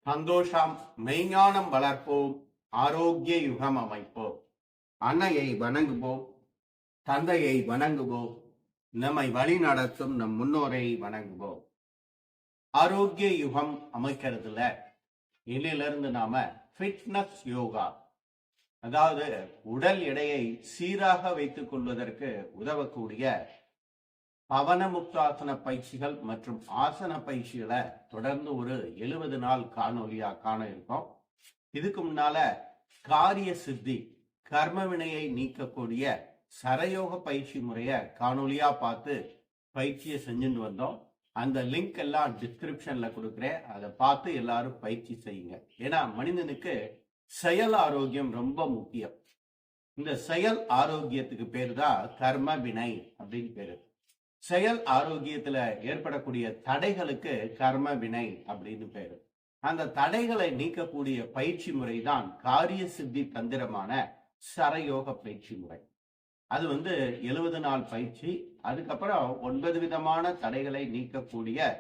சந்தோஷம் மெய்ஞானம் வளர்ப்போம், ஆரோக்கிய யுகம் அமைப்போம். அன்னையை வணங்குவோம், தந்தையை வணங்குவோம், நம்மை வழி நடத்தும் நம் முன்னோரை வணங்குவோம். ஆரோக்கிய யுகம் அமைக்கிறதுல இன்னிலிருந்து நாம ஃபிட்னஸ் யோகா, அதாவது உடல் எடையை சீராக வைத்துக் கொள்வதற்கு உதவக்கூடிய பவனமுக்தாசன பயிற்சிகள் மற்றும் ஆசன பயிற்சிகளை தொடர்ந்து ஒரு 70 நாள் காணொலியா காண இருக்கோம். இதுக்கு முன்னால காரிய சித்தி, கர்ம வினையை நீக்கக்கூடிய சரயோக பயிற்சி முறைய காணொலியா பார்த்து பயிற்சியை செஞ்சுட்டு வந்தோம். அந்த லிங்க் எல்லாம் டிஸ்கிரிப்ஷன்ல கொடுக்குறேன், அதை பார்த்து எல்லாரும் பயிற்சி செய்யுங்க. ஏன்னா மனிதனுக்கு செயல் ஆரோக்கியம் ரொம்ப முக்கியம். இந்த செயல் ஆரோக்கியத்துக்கு பேரு தான் கர்ம வினை அப்படின்னு பேரு. செயல் ஆரோக்கியத்துல ஏற்படக்கூடிய தடைகளுக்கு கர்ம வினை அப்படின்னு பேரு. அந்த தடைகளை நீக்கக்கூடிய பயிற்சி முறை தான் காரிய சித்தி தந்திரமான சரயோக பயிற்சி முறை. அது 70 நாள் பயிற்சி. அதுக்கப்புறம் 9 விதமான தடைகளை நீக்கக்கூடிய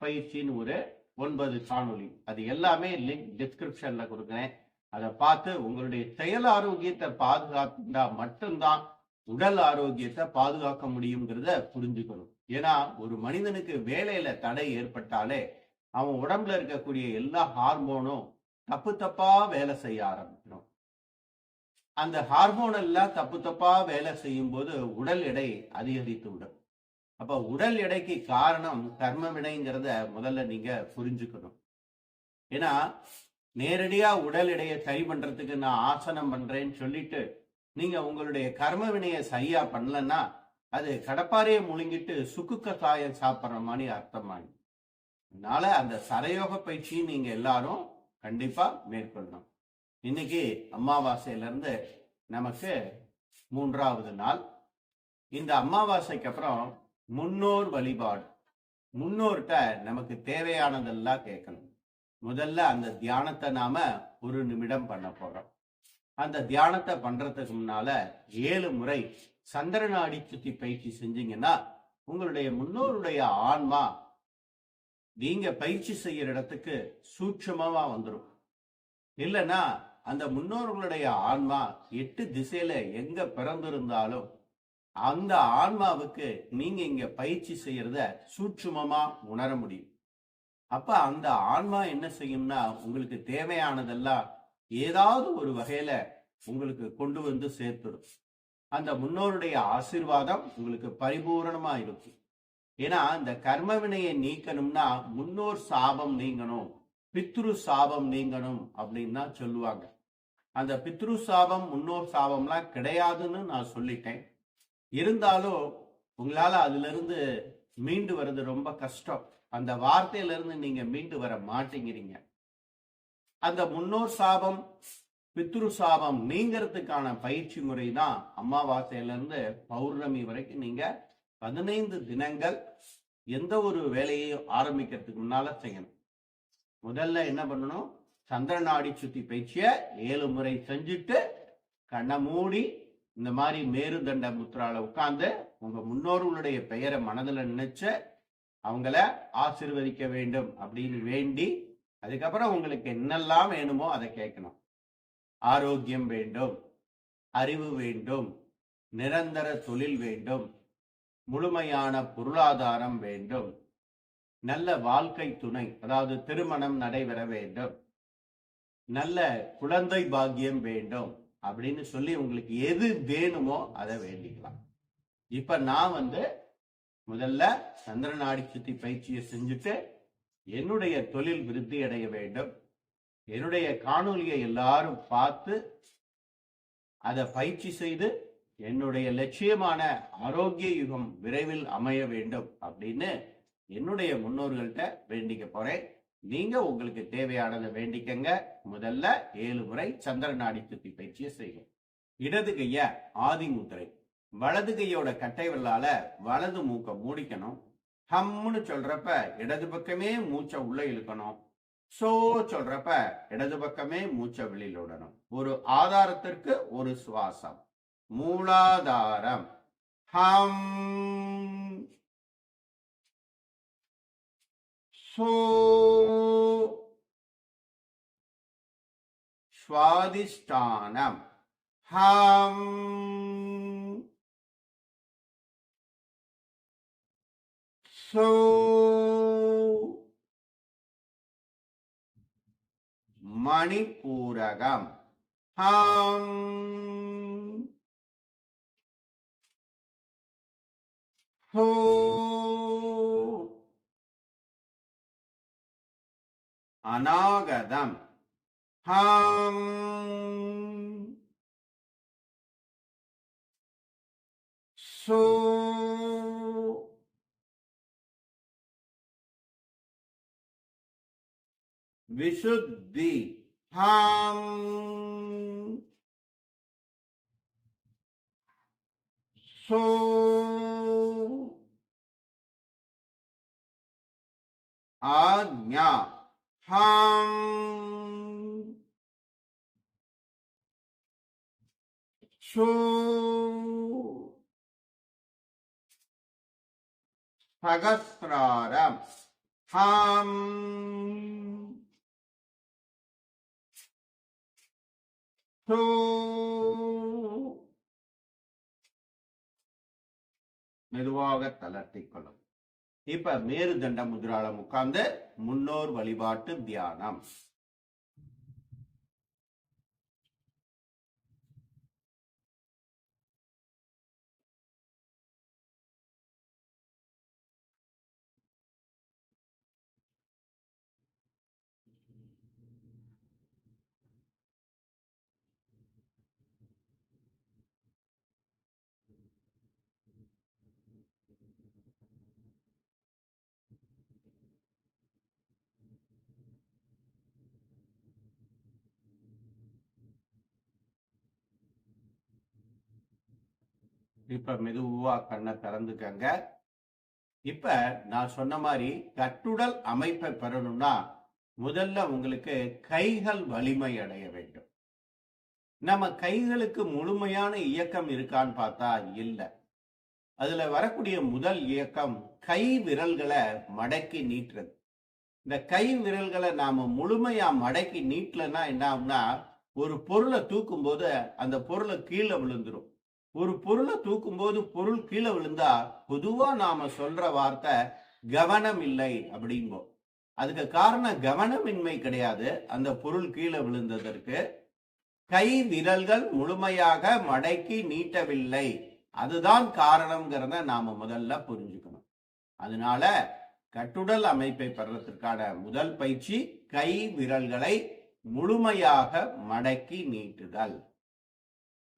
பயிற்சின்னு ஒரு 9 காணொலி. அது எல்லாமே லிங்க் டிஸ்கிரிப்ஷன்ல கொடுக்குறேன். அதை பார்த்து உங்களுடைய செயல் ஆரோக்கியத்தை பாதுகாத்தா மட்டும்தான் உடல் ஆரோக்கியத்தை பாதுகாக்க முடியுங்கிறத புரிஞ்சுக்கணும். ஏன்னா ஒரு மனிதனுக்கு வேலையில தடை ஏற்பட்டாலே அவன் உடம்புல இருக்கக்கூடிய எல்லா ஹார்மோனும் தப்பு தப்பா வேலை செய்ய ஆரம்பிக்கணும். அந்த ஹார்மோன் எல்லாம் தப்பு தப்பா வேலை செய்யும் போது உடல் எடை அதிகரித்து விடும். அப்ப உடல் எடைக்கு காரணம் கர்ம வினைங்கிறத முதல்ல நீங்க புரிஞ்சுக்கணும். ஏன்னா நேரடியா உடல் எடையை சரி பண்றதுக்கு நான் ஆசனம் பண்றேன்னு சொல்லிட்டு நீங்க உங்களுடைய கர்ம வினையை சரியா பண்ணலன்னா அது கடப்பாறையை முழுங்கிட்டு சுக்கு கசாயம் சாப்பிட்ற மாதிரி அர்த்தமாகும். அதனால அந்த சரயோக பயிற்சியை நீங்க எல்லாரும் கண்டிப்பா மேற்கொள்ளணும். இன்னைக்கு அமாவாசையில இருந்து நமக்கு 3வது நாள். இந்த அமாவாசைக்கு அப்புறம் முன்னோர் வழிபாடு. முன்னோர்கிட்ட நமக்கு தேவையானதெல்லாம் கேட்கணும். முதல்ல அந்த தியானத்தை நாம 1 நிமிடம் பண்ண போறோம். அந்த தியானத்தை பண்றதுக்கு முன்னால 7 முறை சந்திரநாடி சுத்தி பயிற்சி செஞ்சீங்கன்னா உங்களுடைய முன்னோருடைய ஆன்மா நீங்க பயிற்சி செய்யற இடத்துக்கு சூட்சமா வந்துடும். இல்லைன்னா அந்த முன்னோர்களுடைய ஆன்மா 8 திசையில எங்க பிறந்திருந்தாலும் அந்த ஆன்மாவுக்கு நீங்க இங்க பயிற்சி செய்யறத சூட்சுமமா உணர முடியும். அப்ப அந்த ஆன்மா என்ன செய்யும்னா உங்களுக்கு தேவையானதெல்லாம் ஏதாவது ஒரு வகையில உங்களுக்கு கொண்டு வந்து சேர்த்துடும். அந்த முன்னோருடைய ஆசீர்வாதம் உங்களுக்கு பரிபூரணமா இருக்கும். ஏன்னா இந்த கர்ம வினையை நீக்கணும்னா முன்னோர் சாபம் நீங்கணும், பித்ரு சாபம் நீங்கணும் அப்படின்னு தான் சொல்லுவாங்க. அந்த பித்ரு சாபம் முன்னோர் சாபம்லாம் கிடையாதுன்னு நான் சொல்லிட்டேன். இருந்தாலும் உங்களால அதுல இருந்து மீண்டு வர்றது ரொம்ப கஷ்டம். அந்த வார்த்தையில இருந்து நீங்க மீண்டு வர மாட்டேங்கிறீங்க. அந்த முன்னோர் சாபம் பித்ரு சாபம் நீங்கிறதுக்கான பயிற்சி முறை தான் அமாவாசையில இருந்து பௌர்ணமி வரைக்கும் நீங்க 15 தினங்கள் எந்த ஒரு வேலையையும் ஆரம்பிக்கிறதுக்கு முன்னால செய்யணும். முதல்ல என்ன பண்ணணும், சந்திரநாடி சுத்தி பயிற்சிய 7 முறை செஞ்சுட்டு கண்ணை மூடி இந்த மாதிரி மேருதண்ட முத்திரால உட்கார்ந்து உங்க முன்னோர்களுடைய பெயரை மனதில் நினைச்சு அவங்கள ஆசீர்வதிக்க வேண்டும் அப்படின்னு வேண்டி அதுக்கப்புறம் உங்களுக்கு என்னெல்லாம் வேணுமோ அதை கேட்கணும். ஆரோக்கியம் வேண்டும், அறிவு வேண்டும், நிரந்தர தொழில் வேண்டும், முழுமையான பொருளாதாரம் வேண்டும், நல்ல வாழ்க்கை துணை அதாவது திருமணம் நடைபெற வேண்டும், நல்ல குழந்தை பாக்கியம் வேண்டும் அப்படின்னு சொல்லி உங்களுக்கு எது வேணுமோ அதை வேண்டிக்கலாம். இப்ப நான் முதல்ல சந்திரநாடி சுத்தி பயிற்சியை செஞ்சுட்டு என்னுடைய தொழில் விருத்தி அடைய வேண்டும். என்னுடைய காணொலியை எல்லாரும் பார்த்து அதை பயிற்சி செய்து என்னுடைய லட்சியமான ஆரோக்கிய யுகம் விரைவில் அமைய வேண்டும் அப்படின்னு என்னுடைய முன்னோர்கள்ட்ட வேண்டிக்க போறேன். நீங்க உங்களுக்கு தேவையானதை வேண்டிக்கங்க. முதல்ல 7 முறை சந்திரநாடி சுத்தி பயிற்சியை செய்யும். இடது கைய ஆதி முத்திரை, வலது கையோட கட்டை விரலால வலது மூக்க மூடிக்கணும். ஹம்னு சொல்றப்ப இடது பக்கமே மூச்சை உள்ள இழுக்கணும். சோ சொல்றப்ப இடது பக்கமே மூச்சை வெளியில விடணும். ஒரு ஆதாரத்திற்கு ஒரு சுவாசம். மூலாதாரம் ஹம் சோ சுவாதிஷ்டானம். ஹம் சோ மணிப்பூரகம். ஹம் ஹோ அநாகதம். ஹம் சோ விசுத்தி. ஹம் சோ ஆக்ஞா. ஹம் சோ சகஸ்ராரம். ஹம் சோ மெதுவாக தளர்த்திக் கொள்ளும். இப்ப மேருதண்ட முத்ரால உட்கார்ந்து முன்னோர் வழிபாட்டு தியானம். இப்ப மெதுவா கண்ணை திறந்துக்கங்க. இப்ப நான் சொன்ன மாதிரி கட்டுடல் அமைப்பை பெறணும்னா முதல்ல உங்களுக்கு கைகள் வலிமை அடைய வேண்டும். நம்ம கைகளுக்கு முழுமையான இயக்கம் இருக்கான்னு பார்த்தா இல்லை. அதுல வரக்கூடிய முதல் இயக்கம் கை விரல்களை மடக்கி நீட்டுறது. இந்த கை விரல்களை நாம முழுமையா மடக்கி நீட்டலன்னா என்ன ஆகும்னா, ஒரு பொருளை தூக்கும் போது அந்த பொருளை கீழே விழுந்துரும். ஒரு பொருளை தூக்கும் போது பொருள் கீழே விழுந்தா பொதுவா நாம சொல்ற வார்த்தை கவனம் இல்லை அப்படிம்போம். அதுக்கு காரணம் கவனமின்மை கிடையாது. அந்த பொருள் கீழே விழுந்ததற்கு கை விரல்கள் முழுமையாக மடக்கி நீட்டவில்லை, அதுதான் காரணம்ங்கிறத நாம முதல்ல புரிஞ்சுக்கணும். அதனால கட்டுடல் அமைப்பை பெறறதுக்கான முதல் பயிற்சி கை விரல்களை முழுமையாக மடக்கி நீட்டுதல்.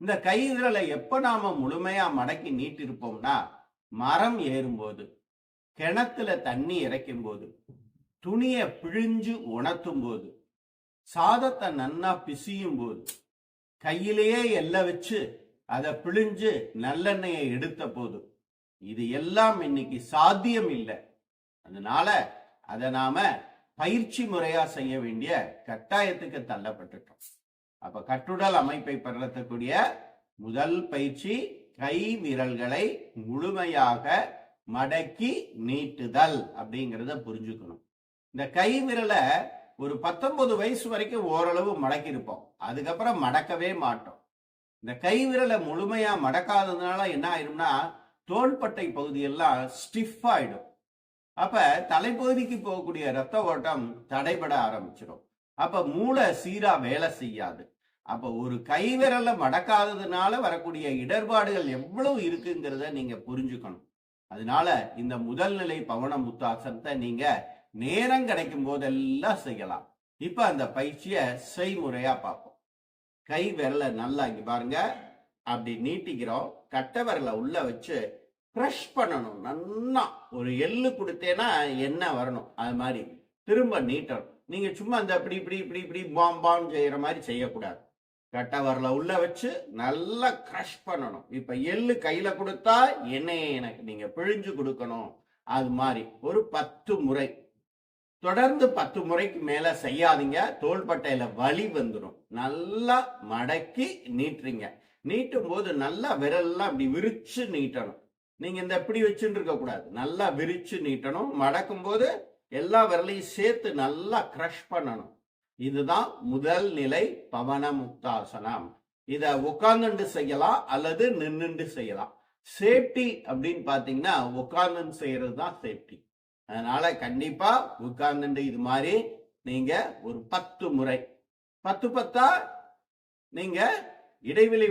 இந்த கை விரலை எப்ப நாம முழுமையா மடக்கி நீட்டிருப்போம்னா, மரம் ஏறும்போது, கிணத்துல தண்ணி இறைக்கும் போது, துணியை பிழிஞ்சு உணர்த்தும் போது, சாதத்தை நன்னா பிசியும் போது, கையிலேயே எல்லை வச்சு அதை பிழிஞ்சு நல்லெண்ணெயை எடுத்த போது, இது எல்லாம் இன்னைக்கு சாத்தியம் இல்லை. அதனால அதை நாம பயிற்சி முறையா செய்ய வேண்டிய கட்டாயத்துக்கு தள்ளப்பட்டுட்டோம். அப்ப கட்டுடல் அமைப்பை பெறக்கூடிய முதல் பயிற்சி கை விரல்களை முழுமையாக மடக்கி நீட்டுதல் அப்படிங்கிறத புரிஞ்சுக்கணும். இந்த கை விரலை ஒரு 19 வயசு வரைக்கும் ஓரளவு மடக்கி இருப்போம், அதுக்கப்புறம் மடக்கவே மாட்டோம். இந்த கை விரலை முழுமையா மடக்காததுனால என்ன ஆயிடும்னா, தோள்பட்டை பகுதியெல்லாம் ஸ்டிஃப் ஆயிடும். அப்ப தலைப்பகுதிக்கு போகக்கூடிய ரத்த ஓட்டம் தடைபட ஆரம்பிச்சிடும். அப்ப மூளை சீரா வேலை செய்யாது. அப்ப ஒரு கை விரலை மடக்காததுனால வரக்கூடிய இடர்பாடுகள் எவ்வளவு இருக்குங்கிறத நீங்க புரிஞ்சுக்கணும். அதனால இந்த முதல் நிலை பவன முத்தாசனத்தை நீங்க நேரம் கிடைக்கும் போதெல்லாம் செய்யலாம். இப்ப அந்த பயிற்சியை செய்முறையா பார்ப்போம். கை விரலை நல்லா இங்க பாருங்க, அப்படி நீட்டிக்கிறோம். கட்டை விரலை உள்ள வச்சு க்ரஷ் பண்ணணும். நல்லா ஒரு எள்ளு கொடுத்தேன்னா என்ன வரணும் அது மாதிரி திரும்ப நீட்டணும். நீங்க சும்மா அந்த இப்படி இப்படி இப்படி இப்படி பாம் பாம் செய்யற மாதிரி செய்யக்கூடாது. கட்டை விரலை உள்ள வச்சு நல்லா க்ரஷ் பண்ணணும். இப்ப எள்ளு கையில கொடுத்தா எண்ணெயை எனக்கு நீங்க பிழிஞ்சு கொடுக்கணும். அது மாதிரி ஒரு 10 முறை தொடர்ந்து 10 முறைக்கு மேல செய்யாதீங்க. தோள்பட்டையில வலி வந்துடும். நல்லா மடக்கி நீட்டுறீங்க. நீட்டும் போது நல்லா விரல்லாம் அப்படி விரிச்சு நீட்டணும். நீங்க இந்த இப்படி வச்சுட்டு இருக்க கூடாது, நல்லா விரிச்சு நீட்டணும். மடக்கும் போது எல்லா விரலையும் சேர்த்து நல்லா க்ரஷ் பண்ணணும். இதுதான் முதல் நிலை பவன முக்தாசனம். இத உட்கார்ந்துட்டு செய்யலாம் அல்லது நின்னுட்டு செய்யலாம். சேஃப்டி அப்படின்னு பாத்தீங்கன்னா உட்கார்ந்து செய்யறது தான் சேஃப்டி. அதனால கண்டிப்பா உட்கார்ந்துட்டு இது மாதிரி நீங்க ஒரு 10 முறை 10 நீங்க இடைவெளி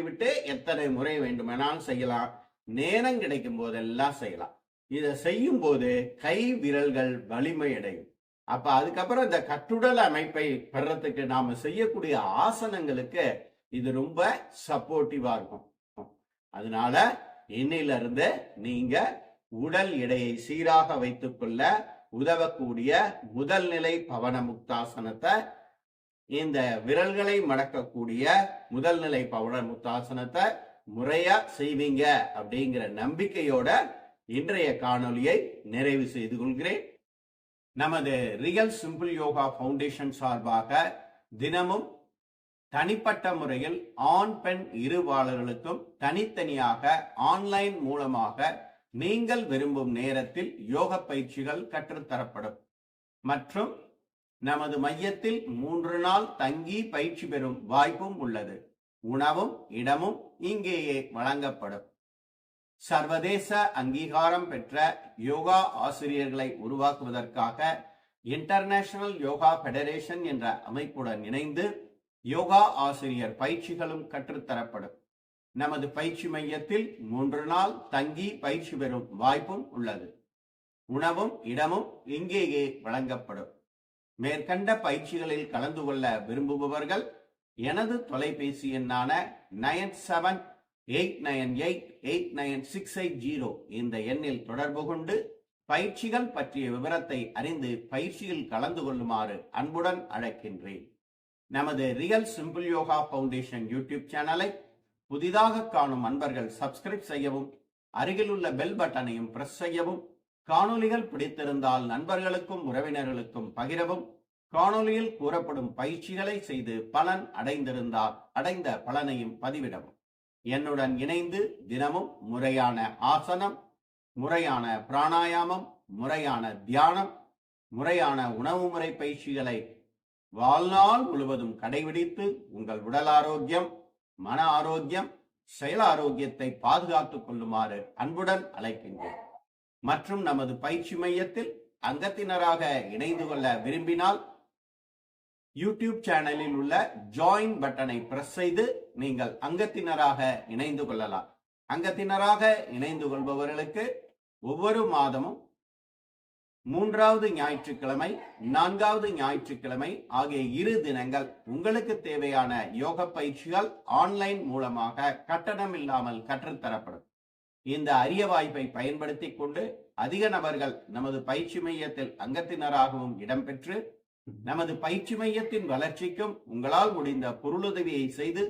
விட்டு எத்தனை முறை வேண்டுமானாலும் செய்யலாம். நேரம் கிடைக்கும் போதெல்லாம் செய்யலாம். இதை செய்யும் போது கை விரல்கள் வலிமை அடையும். அப்ப அதுக்கப்புறம் இந்த கட்டுடல் அமைப்பை பெறறதுக்கு நாம செய்யக்கூடிய ஆசனங்களுக்கு இது ரொம்ப சப்போர்ட்டிவா இருக்கும். அதனால இன்னையில இருந்து நீங்க உடல் எடையை சீராக வைத்துக் கொள்ள உதவக்கூடிய முதல் நிலை பவன முக்தாசனத்தை, இந்த விரல்களை மடக்கக்கூடிய முதல் நிலை பவன முக்தாசனத்தை முறையா செய்வீங்க அப்படிங்கிற நம்பிக்கையோட இன்றைய காணொலியை நிறைவு செய்து கொள்கிறேன். நமது ரியல் சிம்பிள் யோகா ஃபவுண்டேஷன் சார்பாக தினமும் தனிப்பட்ட முறையில் ஆண் பெண் இருபாலர்களுக்கும் தனித்தனியாக ஆன்லைன் மூலமாக நீங்கள் விரும்பும் நேரத்தில் யோக பயிற்சிகள் கற்றுத்தரப்படும். மற்றும் நமது மையத்தில் 3 நாள் தங்கி பயிற்சி பெறும் வாய்ப்பும் உள்ளது. உணவும் இடமும் இங்கேயே வழங்கப்படும். சர்வதேச அங்கீகாரம் பெற்ற யோகா ஆசிரியர்களை உருவாக்குவதற்காக இன்டர்நேஷனல் யோகா ஃபெடரேஷன் என்ற அமைப்புடன் இணைந்து யோகா ஆசிரியர் பயிற்சிகளும் கற்றுத்தரப்படும். நமது பயிற்சி மையத்தில் 3 நாள் தங்கி பயிற்சி பெறும் வாய்ப்பும் உள்ளது. உணவும் இடமும் இங்கேயே வழங்கப்படும். மேற்கண்ட பயிற்சிகளில் கலந்து கொள்ள விரும்புபவர்கள் எனது தொலைபேசி எண்ணான 9789889680 இந்த எண்ணில் தொடர்பு கொண்டு பயிற்சிகள் பற்றிய விவரத்தை அறிந்து பயிற்சியில் கலந்து கொள்ளுமாறு அன்புடன் அழைக்கின்றேன். நமது real simple yoga foundation YouTube சேனலை புதிதாக காணும் அன்பர்கள் சப்ஸ்கிரைப் செய்யவும், அருகிலுள்ள பெல் பட்டனையும் பிரஸ் செய்யவும், காணொலிகள் பிடித்திருந்தால் நண்பர்களுக்கும் உறவினர்களுக்கும் பகிரவும், காணொலியில் கூறப்படும் பயிற்சிகளை செய்து பலன் அடைந்திருந்தால் அடைந்த பலனையும் பதிவிடவும். என்னுடன் இணைந்து தினமும் முறையான ஆசனம், முறையான பிராணாயாமம், முறையான தியானம், முறையான உணவு முறை பயிற்சிகளை வாழ்நாள் முழுவதும் கடைபிடித்து உங்கள் உடல் ஆரோக்கியம், மன ஆரோக்கியம், செயல் ஆரோக்கியத்தை பாதுகாத்துக் கொள்ளுமாறு அன்புடன் அழைக்கின்றேன். மற்றும் நமது பயிற்சி மையத்தில் அங்கத்தினராக இணைந்து கொள்ள விரும்பினால் யூடியூப் சேனலில் உள்ள ஜாயின் பட்டனை பிரஸ் செய்து நீங்கள் அங்கத்தினராக இணைந்து கொள்ளலாம். அங்கத்தினராக இணைந்து கொள்பவர்களுக்கு ஒவ்வொரு மாதமும் 3வது ஞாயிற்றுக்கிழமை, 4வது ஞாயிற்றுக்கிழமை ஆகிய 2 தினங்கள் உங்களுக்கு தேவையான யோக பயிற்சிகள் ஆன்லைன் மூலமாக கட்டணம் இல்லாமல் கற்றுத்தரப்படும். இந்த அரிய வாய்ப்பை பயன்படுத்திக் கொண்டு அதிக நபர்கள் நமது பயிற்சி மையத்தில் அங்கத்தினராகவும் இடம்பெற்று நமது பயிற்சி மையத்தின் வளர்ச்சிக்கும் உங்களால் முடிந்த பொருளுதவியை செய்து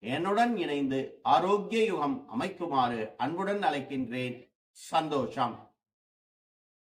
என்னுடன் இணைந்து ஆரோக்கிய யுகம் அமைக்குமாறு அன்புடன் அழைக்கின்றேன். சந்தோஷம்.